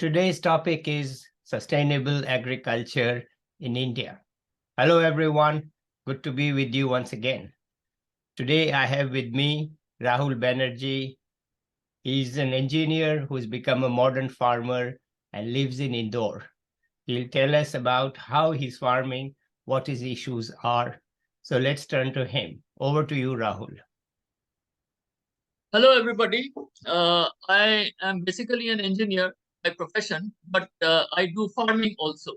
Today's topic is sustainable agriculture in India. Hello, everyone. Good to be with you once again. Today, I have with me Rahul Banerjee. He's an engineer who's become a modern farmer and lives in Indore. He'll tell us about how he's farming, what his issues are. So let's turn to him. Over to you, Rahul. Hello, everybody. I am basically an engineer by profession, but I do farming also.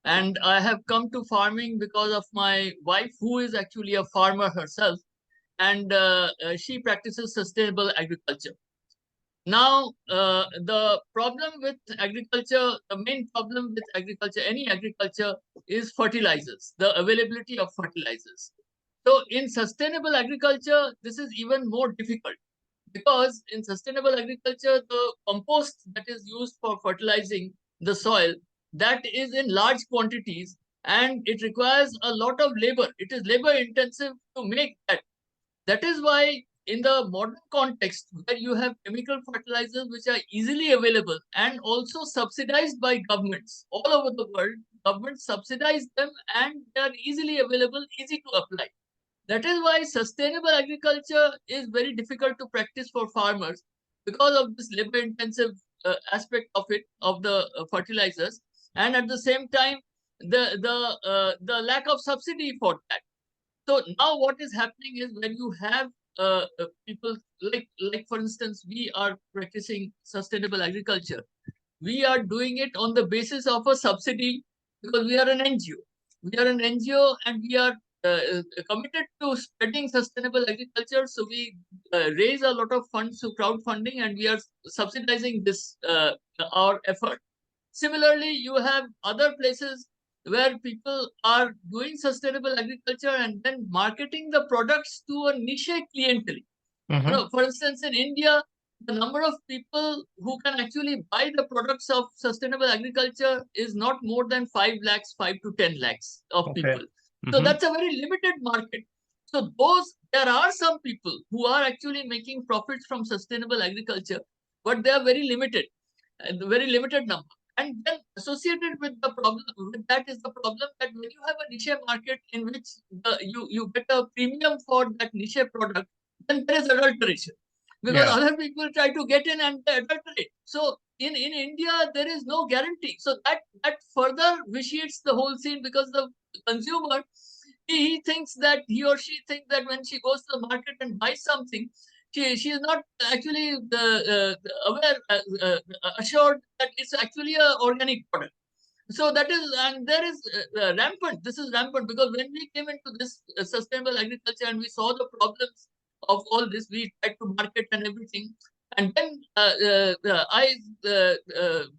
And I have come to farming because of my wife, who is actually a farmer herself, and she practices sustainable agriculture. Now, the problem with agriculture, the main problem with agriculture, any agriculture, is fertilizers, the availability of fertilizers. So, in sustainable agriculture, this is even more difficult because in sustainable agriculture, the compost that is used for fertilizing the soil, that is in large quantities and it requires a lot of labor. It is labor intensive to make that. That is why in the modern context where you have chemical fertilizers which are easily available and also subsidized by governments all over the world, governments subsidize them and they are easily available, easy to apply. That is why sustainable agriculture is very difficult to practice for farmers because of this labor intensive aspect of it, of the fertilizers, and at the same time the lack of subsidy for that. So now what is happening is when you have people like for instance, we are practicing sustainable agriculture. We are doing it on the basis of a subsidy because we are an NGO. We are an NGO and we are committed to spreading sustainable agriculture. So we raise a lot of funds through crowdfunding and we are subsidizing this our effort. Similarly, you have other places where people are doing sustainable agriculture and then marketing the products to a niche clientele. Mm-hmm. For instance, in India, the number of people who can actually buy the products of sustainable agriculture is not more than 5 lakhs, 5 to 10 lakhs of people. So that's a very limited market. So there are some people who are actually making profits from sustainable agriculture, but they are very limited, very limited number. And then associated with the problem, with that is the problem that when you have a niche market in which you get a premium for that niche product, then there is adulteration because other people try to get in and they adulterate. So in India, there is no guarantee. So that further vitiates the whole scene because the consumer, he thinks that he or she thinks that when she goes to the market and buys something, she is not actually aware, assured that it's actually a organic product. So that is, and there is rampant. This is rampant because when we came into this sustainable agriculture and we saw the problems of all this, we tried to market and everything. And then I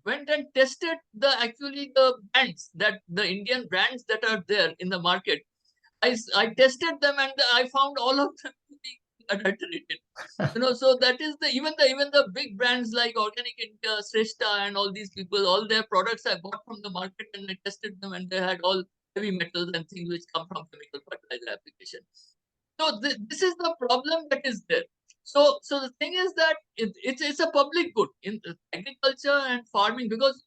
went and tested the brands, that the Indian brands that are there in the market. I tested them and I found all of them to be adulterated. So that is even the big brands like Organic India, Shrestha, and all these people, all their products I bought from the market and I tested them, and they had all heavy metals and things which come from chemical fertilizer application. So this is the problem that is there. So the thing is that it's a public good in agriculture and farming because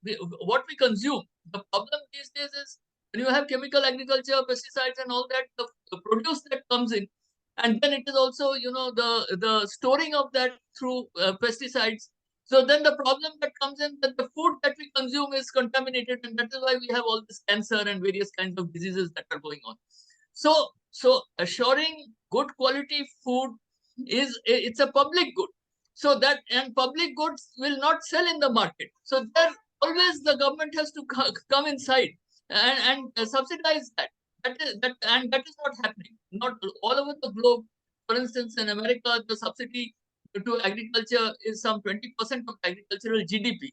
what we consume. The problem these days is when you have chemical agriculture, pesticides, and all that, the produce that comes in, and then it is also the storing of that through pesticides. So then the problem that comes in that the food that we consume is contaminated, and that is why we have all this cancer and various kinds of diseases that are going on. So assuring good quality food it's a public good. So that, and public goods will not sell in the market. So there always the government has to come inside and subsidize that. And that is not happening. Not all over the globe. For instance, in America, the subsidy to agriculture is some 20% of agricultural GDP,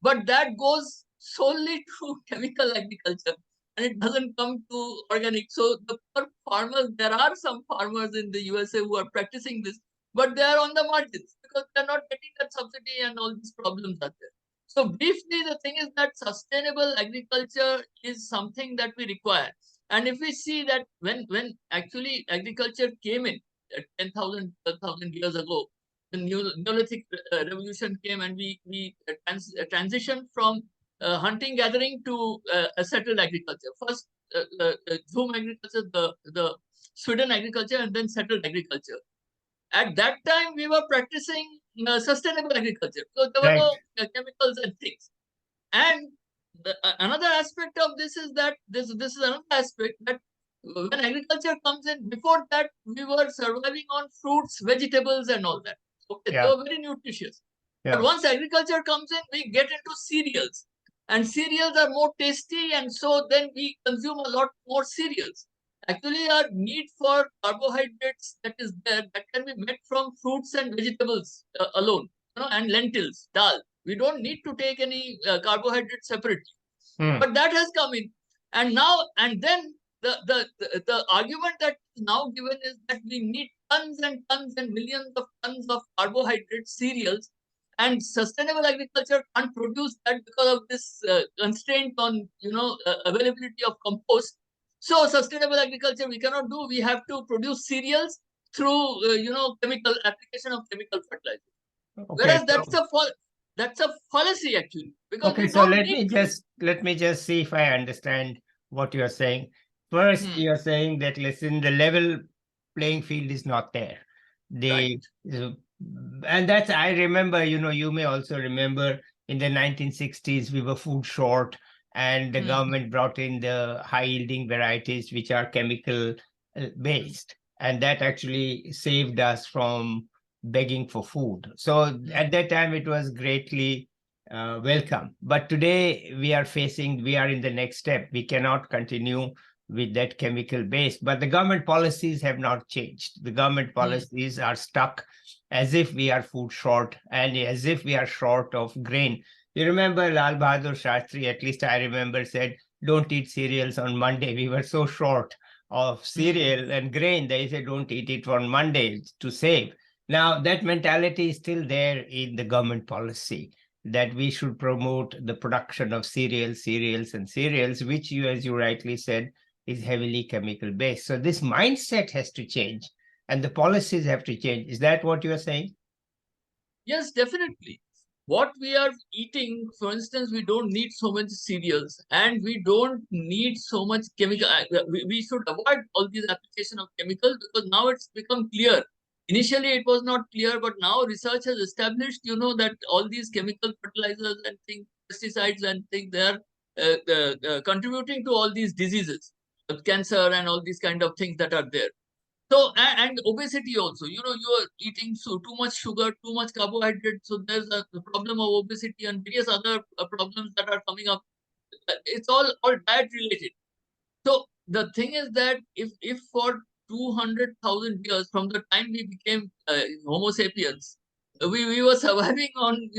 but that goes solely to chemical agriculture and it doesn't come to organic. So the poor farmers, there are some farmers in the USA who are practicing this, but they are on the margins because they're not getting that subsidy and all these problems are there. So briefly, the thing is that sustainable agriculture is something that we require. And if we see that when actually agriculture came in 10,000, 12,000 years ago, the Neolithic revolution came, and we transitioned from hunting gathering to settled agriculture. First, Zoom agriculture, the Sweden agriculture, and then settled agriculture. At that time, we were practicing sustainable agriculture because there were no chemicals and things. And another aspect of this is that this is another aspect that when agriculture comes in, before that we were surviving on fruits, vegetables, and all that. Okay, they were very nutritious. But once agriculture comes in, we get into cereals, and cereals are more tasty, and so then we consume a lot more cereals. Actually, our need for carbohydrates that is there, that can be met from fruits and vegetables alone, and lentils, dal. We don't need to take any carbohydrates separately. But that has come in, and then the argument that is now given is that we need tons and tons and millions of tons of carbohydrate cereals, and sustainable agriculture can't produce that because of this constraint on availability of compost. So sustainable agriculture we cannot do. We have to produce cereals through chemical application of chemical fertilizer. Whereas that's a fallacy actually. Because so let me just see if I understand what you are saying. First, you are saying that listen, the level playing field is not there. And that's, I remember, you may also remember in the 1960s we were food short, and the government brought in the high yielding varieties which are chemical based, and that actually saved us from begging for food. So at that time it was greatly welcome. But today we are in the next step. We cannot continue with that chemical base, but the government policies have not changed. The government policies are stuck as if we are food short and as if we are short of grain. You remember Lal Bahadur Shastri, at least I remember, said, don't eat cereals on Monday. We were so short of cereal and grain. They said, don't eat it on Monday to save. Now, that mentality is still there in the government policy, that we should promote the production of cereals, which you, as you rightly said, is heavily chemical based. So this mindset has to change and the policies have to change. Is that what you are saying? Yes, definitely. What we are eating, for instance, we don't need so much cereals and we don't need so much chemical. We should avoid all these application of chemicals because now it's become clear. Initially, it was not clear, but now research has established, that all these chemical fertilizers and things, pesticides and things, they are contributing to all these diseases, cancer and all these kind of things that are there. So, and obesity also, you are eating too much sugar, too much carbohydrate. So there's a problem of obesity and various other problems that are coming up. It's all diet related. So the thing is that if for 200,000 years from the time we became Homo sapiens, we were surviving on,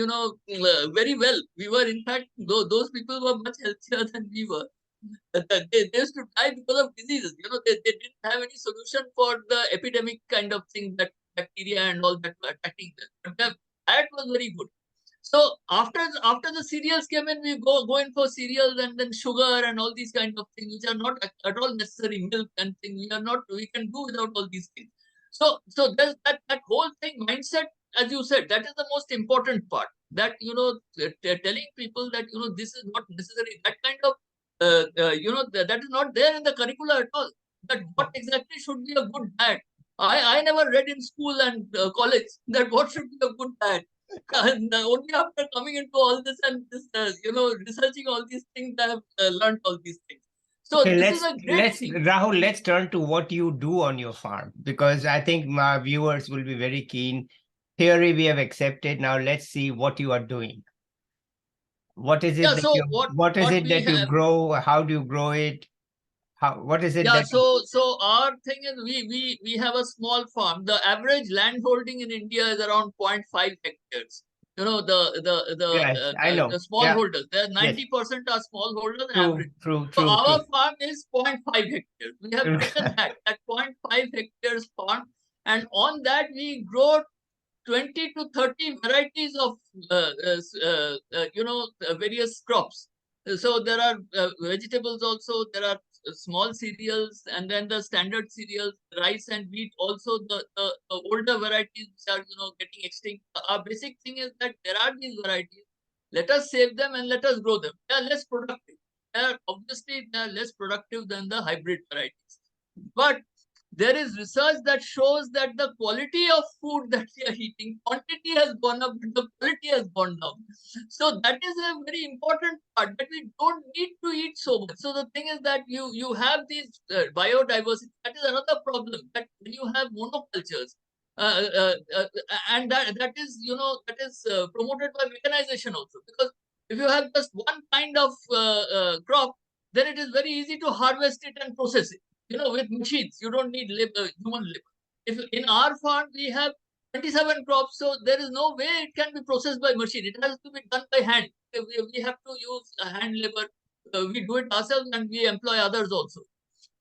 very well. We were, in fact, those people were much healthier than we were. They used to die because of diseases. They didn't have any solution for the epidemic kind of thing, that bacteria and all that were attacking them. But the diet was very good. So after the cereals came in, we go in for cereals and then sugar and all these kind of things, which are not at all necessary. Milk and things, we can do without all these things. So there's that whole thing, mindset, as you said, that is the most important part. That telling people that this is not necessary. That kind of that is not there in the curricula at all. That what exactly should be a good diet. I never read in school and college that what should be a good diet. And only after coming into all this and this, researching all these things, I have learned all these things. So this is a great thing. Rahul, let's turn to what you do on your farm, because I think my viewers will be very keen. Theory we have accepted. Now let's see what you are doing. What is it that you grow? How do you grow it? What is it? Yeah, so our thing is we have a small farm. The average land holding in India is around 0.5 hectares. The small holders. There 90% are small holders. True. So our farm is 0.5 hectares. We have taken that 0.5 hectares farm, and on that we grow 20 to 30 varieties of various crops. So there are vegetables also. There are small cereals and then the standard cereals, rice and wheat. Also, the older varieties which are getting extinct. Our basic thing is that there are these varieties. Let us save them and let us grow them. They are less productive. Obviously they are less productive than the hybrid varieties. But there is research that shows that the quality of food that we are eating, quantity has gone up, but the quality has gone down. So that is a very important part, that we don't need to eat so much. So the thing is that you have these biodiversity. That is another problem, that when you have monocultures, and that is promoted by mechanization also. Because if you have just one kind of crop, then it is very easy to harvest it and process it. With machines, you don't need labor, human labor. If in our farm we have 27 crops, so there is no way it can be processed by machine. It has to be done by hand. We have to use hand labor. We do it ourselves and we employ others also.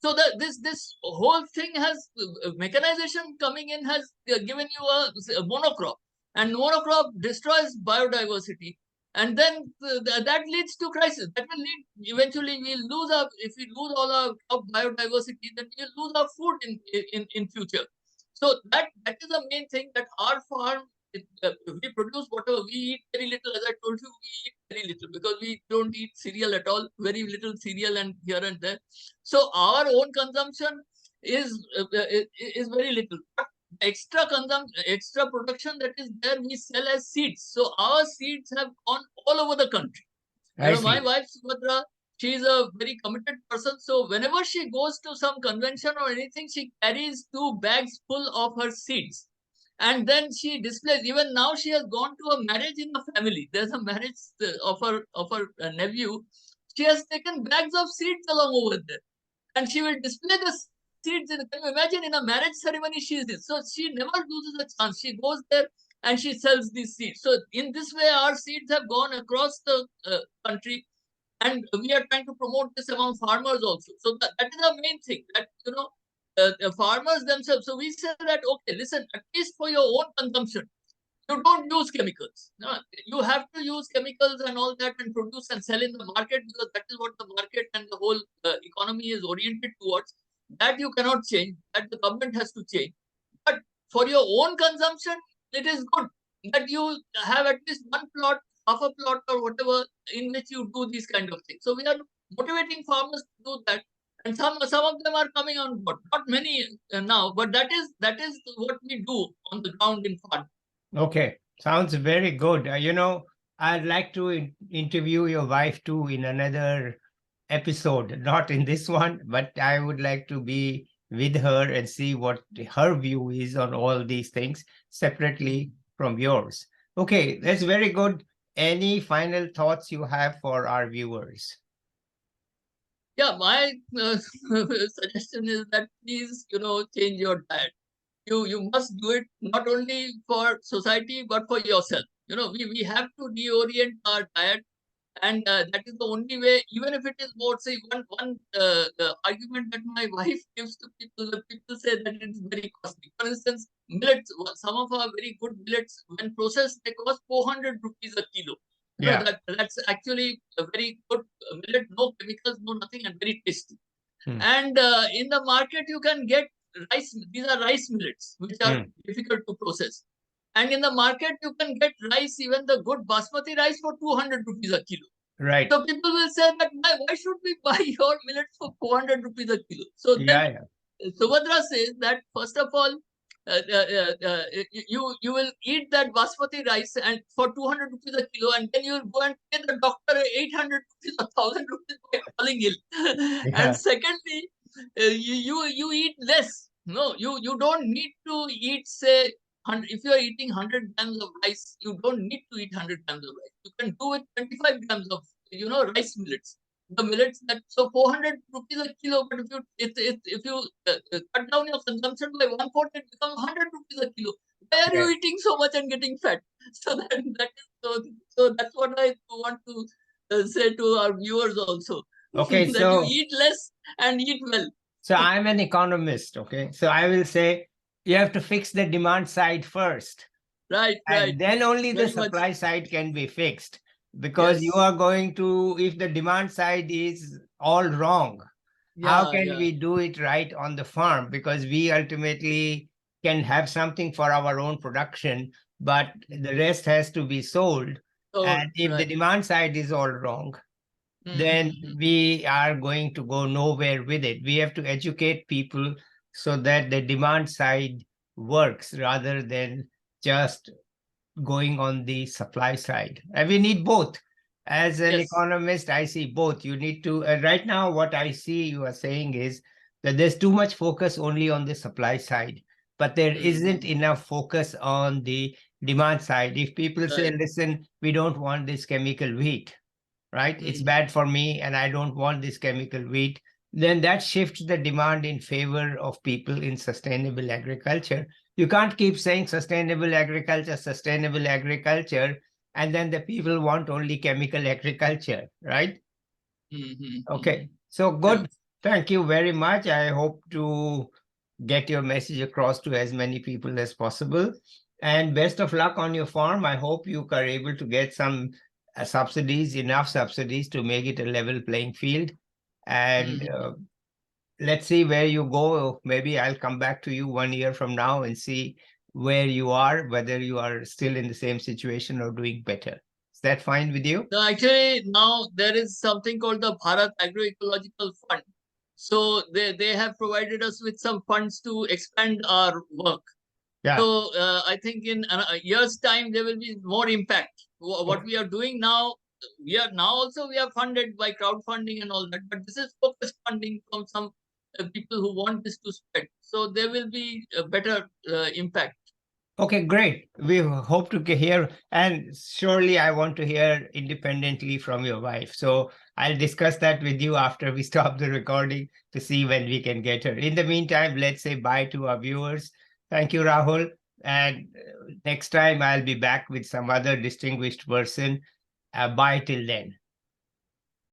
So this whole thing has mechanization coming in has given you a monocrop, and monocrop destroys biodiversity. And then that leads to crisis. That will lead eventually. We'll lose our, if we lose all our biodiversity, then we'll lose our food in future. So that is the main thing, that our farm, we produce whatever. We eat very little. As I told you, we eat very little because we don't eat cereal at all. Very little cereal and here and there. So our own consumption is very little. Extra consumption, extra production that is there, we sell as seeds. So our seeds have gone all over the country. My wife Subhadra, she is a very committed person. So whenever she goes to some convention or anything, she carries 2 bags full of her seeds. And then she displays. Even now, she has gone to a marriage in the family. There's a marriage of her nephew. She has taken bags of seeds along over there, and she will display the seeds. Can you imagine, in a marriage ceremony she is this? So she never loses a chance. She goes there and she sells these seeds. So in this way, our seeds have gone across the country, and we are trying to promote this among farmers also. So that is the main thing, that the farmers themselves. So we say that, okay, listen, at least for your own consumption, you don't use chemicals. No, you have to use chemicals and all that and produce and sell in the market, because that is what the market and the whole economy is oriented towards. That you cannot change. That the government has to change. But for your own consumption, it is good that you have at least one plot, half a plot or whatever, in which you do these kind of things. So we are motivating farmers to do that. And some of them are coming on board. Not many now, but that is what we do on the ground in farm. Okay, sounds very good. I'd like to interview your wife too in another episode, not in this one, but I would like to be with her and see what her view is on all these things separately from yours. Okay, that's very good. Any final thoughts you have for our viewers? Yeah, my suggestion is that please, change your diet. You must do it not only for society but for yourself. We have to reorient our diet, and that is the only way. Even if it is more, say, one argument that my wife gives to people, the people say that it is very costly. For instance, millets. Some of our very good millets, when processed, they cost 400 rupees a kilo. That's actually a very good millet, no chemicals, no nothing, and very tasty. And in the market, you can get rice. These are rice millets, which are difficult to process. And in the market, you can get rice, even the good basmati rice, for 200 rupees a kilo. Right. So people will say that, why should we buy your millets for 400 rupees a kilo? So then Subhadra says that, first of all, you will eat that basmati rice and for 200 rupees a kilo, and then you will go and pay the doctor 800 rupees or 1000 rupees by falling ill. And secondly, you eat less. No, you don't need to eat, say, if you are eating 100 grams of rice, you don't need to eat 100 grams of rice. You can do with 25 grams of rice millets. The millets, that, so 400 rupees a kilo, but if you cut down your consumption by 1/4, it becomes 100 rupees a kilo. Why are you eating so much and getting fat? So so that's what I want to say to our viewers also. Okay, that you eat less and eat well. So I'm an economist. Okay, so I will say you have to fix the demand side first. Right. And then only the supply side can be fixed, because you are going to, if the demand side is all wrong, How Yeah, can yeah. we do it right on the farm? Because we ultimately can have something for our own production, but the rest has to be sold. So, And if the right. demand side is all wrong, then Mm-hmm. we are going to go nowhere with it. We have to educate people so that the demand side works rather than just going on the supply side. And we need both. As an Yes. economist, I see both. You need to, right now, what I see you are saying is that there's too much focus only on the supply side, but there isn't Mm-hmm. enough focus on the demand side. If people say, Right. listen, we don't want this chemical wheat, right? It's Mm-hmm. bad for me and I don't want this chemical wheat, then that shifts the demand in favor of people in sustainable agriculture. You can't keep saying sustainable agriculture, and then the people want only chemical agriculture, right? Mm-hmm. Mm-hmm. Okay, so Sure. good. Thank you very much. I hope to get your message across to as many people as possible. And best of luck on your farm. I hope you are able to get some subsidies, enough subsidies to make it a level playing field. And Mm-hmm. let's see where you go. Maybe I'll come back to you 1 year from now and see where you are, whether you are still in the same situation or doing better. Is that fine with you? So actually, now there is something called the Bharat Agroecological Fund. So they have provided us with some funds to expand our work. Yeah. So I think in a year's time there will be more impact. What Okay. we are doing now, we are now also we are funded by crowdfunding and all that, but this is focused funding from some people who want this to spread. So there will be a better impact. Okay, great. We hope to hear, and surely I want to hear independently from your wife. So I'll discuss that with you after we stop the recording to see when we can get her. In the meantime, let's say bye to our viewers. Thank you, Rahul. And next time I'll be back with some other distinguished person. Bye till then.